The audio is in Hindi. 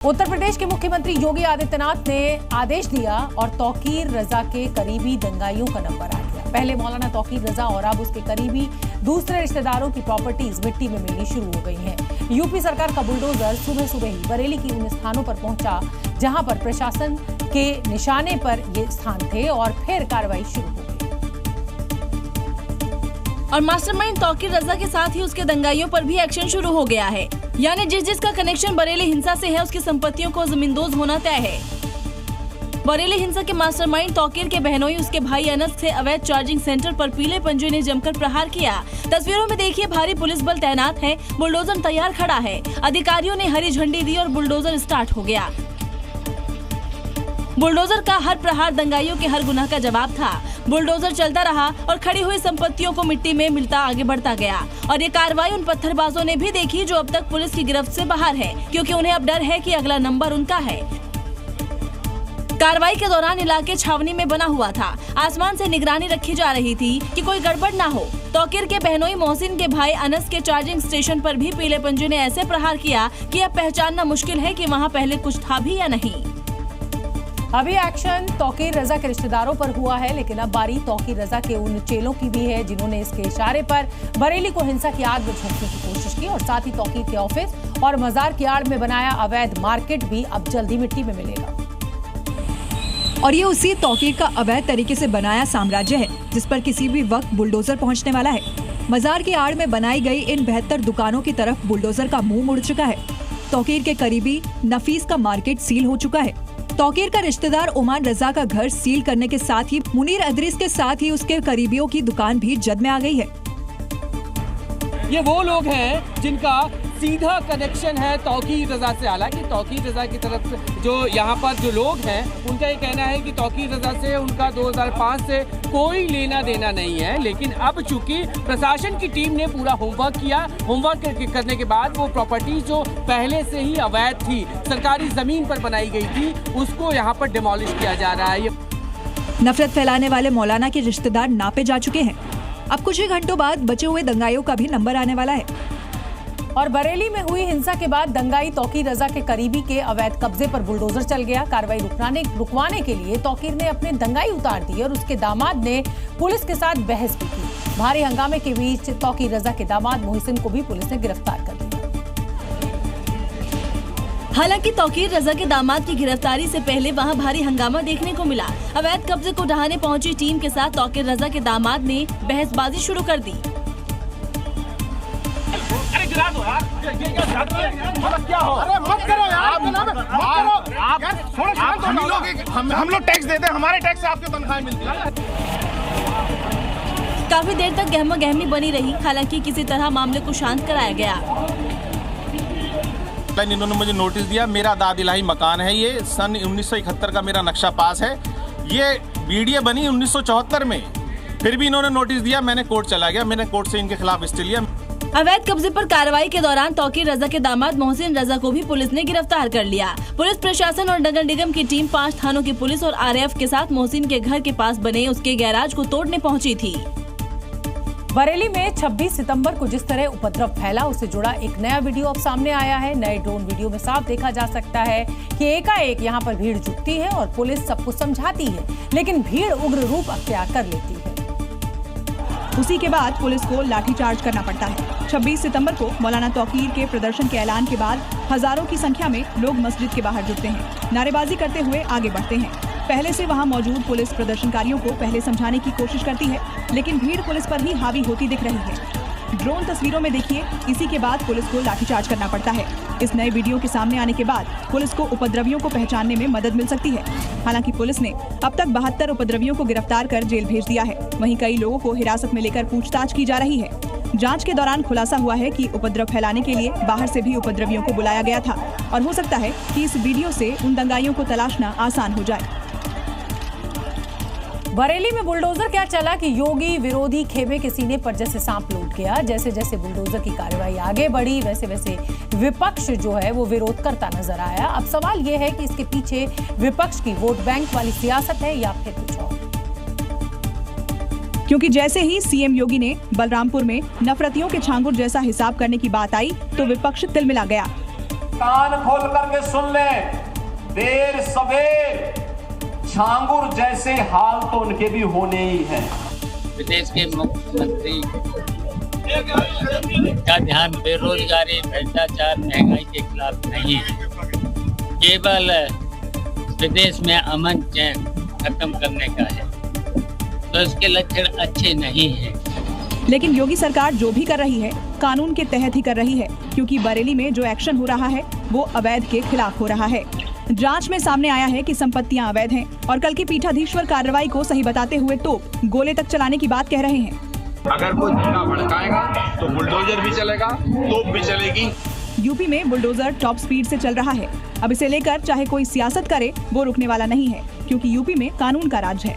उत्तर प्रदेश के मुख्यमंत्री योगी आदित्यनाथ ने आदेश दिया और तौकीर रजा के करीबी दंगाइयों का नंबर आ गया। पहले मौलाना तौकीर रजा और अब उसके करीबी दूसरे रिश्तेदारों की प्रॉपर्टीज मिट्टी में मिलनी शुरू हो गई हैं। यूपी सरकार का बुलडोजर सुबह सुबह ही बरेली की उन स्थानों पर पहुंचा जहां पर प्रशासन के निशाने पर ये स्थान थे और फिर कार्रवाई शुरू हो गई। और मास्टरमाइंड तौकीर रजा के साथ ही उसके दंगाइयों पर भी एक्शन शुरू हो गया है। यानी जिसका कनेक्शन बरेली हिंसा से है उसकी संपत्तियों को जमींदोज होना तय है। बरेली हिंसा के मास्टरमाइंड तौकीर के बहनोई उसके भाई अनस से अवैध चार्जिंग सेंटर पर पीले पंजे ने जमकर प्रहार किया। तस्वीरों में देखिए भारी पुलिस बल तैनात है, बुलडोजर तैयार खड़ा है। अधिकारियों ने हरी झंडी दी और बुलडोजर स्टार्ट हो गया। बुलडोजर का हर प्रहार दंगाइयों के हर गुनाह का जवाब था। बुलडोजर चलता रहा और खड़ी हुई संपत्तियों को मिट्टी में मिलता आगे बढ़ता गया। और ये कार्रवाई उन पत्थरबाजों ने भी देखी जो अब तक पुलिस की गिरफ्त से बाहर है, क्योंकि उन्हें अब डर है कि अगला नंबर उनका है। कार्रवाई के दौरान इलाके छावनी में बना हुआ था। आसमान से निगरानी रखी जा रही थी कि कोई गड़बड़ ना हो। तौकीर के बहनोई मोहसिन के भाई अनस के चार्जिंग स्टेशन पर भी पीले पंजे ने ऐसे प्रहार किया कि अब पहचानना मुश्किल है कि वहाँ पहले कुछ था भी या नहीं। अभी एक्शन तौकीर रजा के रिश्तेदारों पर हुआ है, लेकिन अब बारी तौकीर रजा के उन चेलों की भी है जिन्होंने इसके इशारे पर बरेली को हिंसा की आग में झोंकने की कोशिश की और साथ ही तौकीर के ऑफिस और मजार की आड़ में बनाया अवैध मार्केट भी अब जल्दी मिट्टी में मिलेगा। और ये उसी तौकीर का अवैध तरीके से बनाया साम्राज्य है जिस पर किसी भी वक्त बुलडोजर पहुंचने वाला है। मजार की आड़ में बनाई गई इन 72 दुकानों की तरफ बुलडोजर का मुंह मुड़ चुका है। तौकीर के करीबी नफीस का मार्केट सील हो चुका है। तौकीर का रिश्तेदार ओमान रजा का घर सील करने के साथ ही मुनीर अदरीस के साथ ही उसके करीबियों की दुकान भी जद में आ गई है। ये वो लोग हैं जिनका सीधा कनेक्शन है तौकीर रजा से। हालांकि तौकीर रजा की तरफ से जो यहाँ पर जो लोग हैं उनका ये कहना है कि तौकीर रजा से उनका 2005 से कोई लेना देना नहीं है, लेकिन अब चूंकि प्रशासन की टीम ने पूरा होमवर्क किया, होमवर्क करने के बाद वो प्रॉपर्टी जो पहले से ही अवैध थी, सरकारी जमीन पर बनाई गई थी, उसको यहाँ पर डिमोलिश किया जा रहा है। नफरत फैलाने वाले मौलाना के रिश्तेदार नापे जा चुके हैं। अब कुछ ही घंटों बाद बचे हुए दंगाइयों का भी नंबर आने वाला है। और बरेली में हुई हिंसा के बाद दंगाई तौकीर रजा के करीबी के अवैध कब्जे पर बुलडोजर चल गया। कार्रवाई रुकवाने के लिए तौकीर ने अपने दंगाई उतार दी और उसके दामाद ने पुलिस के साथ बहस भी की। भारी हंगामे के बीच तौकीर रजा के दामाद मोहसिन को भी पुलिस ने गिरफ्तार कर लिया। हालांकि तौकीर रजा के दामाद की गिरफ्तारी से पहले वहां भारी हंगामा देखने को मिला। अवैध कब्जे को ढहाने पहुंची टीम के साथ तौकीर रजा के दामाद ने बहसबाजी शुरू कर दी। क्या हो? अरे मत करो यार, हम लोग टैक्स देते हैं, हमारे टैक्स से आपको तनख्वाह मिलती है। काफी देर तक गहमा गहमी बनी रही, हालांकि किसी तरह मामले को शांत कराया गया। इन्होंने मुझे नोटिस दिया, मेरा दाद इलाही मकान है, ये सन 1971 का मेरा नक्शा पास है, ये वीडियो बनी 1974 में, फिर भी इन्होंने नोटिस दिया। मैंने कोर्ट चला गया, मैंने कोर्ट से इनके खिलाफ स्टे लिया। अवैध कब्जे पर कार्रवाई के दौरान तौकीर रजा के दामाद मोहसिन रजा को भी पुलिस ने गिरफ्तार कर लिया। पुलिस प्रशासन और नगर निगम की टीम 5 थानों की पुलिस और आरएएफ के साथ मोहसिन के घर के पास बने उसके गैराज को तोड़ने पहुंची थी। बरेली में 26 सितंबर को जिस तरह उपद्रव फैला उससे जुड़ा एक नया वीडियो अब सामने आया है। नए ड्रोन वीडियो में साफ देखा जा सकता है कि एकाएक यहां पर भीड़ जुटती है और पुलिस सब कुछ समझाती है, लेकिन भीड़ उग्र रूप अख्तियार कर लेती है। उसी के बाद पुलिस को लाठीचार्ज करना पड़ता है। 26 सितंबर को मौलाना तौकीर के प्रदर्शन के ऐलान के बाद हजारों की संख्या में लोग मस्जिद के बाहर जुटते हैं, नारेबाजी करते हुए आगे बढ़ते हैं। पहले से वहां मौजूद पुलिस प्रदर्शनकारियों को पहले समझाने की कोशिश करती है, लेकिन भीड़ पुलिस पर ही हावी होती दिख रही है। ड्रोन तस्वीरों में देखिए, इसी के बाद पुलिस को लाठीचार्ज करना पड़ता है। इस नए वीडियो के सामने आने के बाद पुलिस को उपद्रवियों को पहचानने में मदद मिल सकती है। हालांकि पुलिस ने अब तक 72 उपद्रवियों को गिरफ्तार कर जेल भेज दिया है। वहीं कई लोगों को हिरासत में लेकर पूछताछ की जा रही है। जांच के दौरान खुलासा हुआ है कि उपद्रव फैलाने के लिए बाहर से भी उपद्रवियों को बुलाया गया था और हो सकता है कि इस वीडियो से उन दंगाइयों को तलाशना आसान हो जाए। बरेली में बुलडोजर क्या चला कि योगी विरोधी खेमे के सीने पर जैसे सांप लौट गया। जैसे जैसे बुलडोजर की कार्रवाई आगे बढ़ी वैसे वैसे विपक्ष जो है वो विरोध करता नजर आया। अब सवाल ये है कि इसके पीछे विपक्ष की वोट बैंक वाली सियासत है या फिर कुछ और। क्योंकि जैसे ही सीएम योगी ने बलरामपुर में नफरतियों के छांगुर जैसा हिसाब करने की बात आई तो विपक्ष तिलमिला गया। कान खोल करके सुन लें, देर सवेर झांगुर जैसे हाल तो उनके भी होने ही हैं। प्रदेश के मुख्यमंत्री का ध्यान बेरोजगारी, भ्रष्टाचार, महंगाई के खिलाफ नहीं है, केवल प्रदेश में अमन चैन खत्म करने का है, तो इसके लक्षण अच्छे नहीं हैं। लेकिन योगी सरकार जो भी कर रही है कानून के तहत ही कर रही है, क्योंकि बरेली में जो एक्शन हो रहा है वो अवैध के खिलाफ हो रहा है। जांच में सामने आया है कि संपत्तियां अवैध हैं और कल की पीठाधीश्वर कार्रवाई को सही बताते हुए तोप गोले तक चलाने की बात कह रहे हैं। अगर कोई धक्का भड़काएगा तो बुलडोजर भी चलेगा, तोप भी चलेगी। यूपी में बुलडोजर टॉप स्पीड से चल रहा है। अब इसे लेकर चाहे कोई सियासत करे वो रुकने वाला नहीं है, क्योंकि यूपी में कानून का राज है।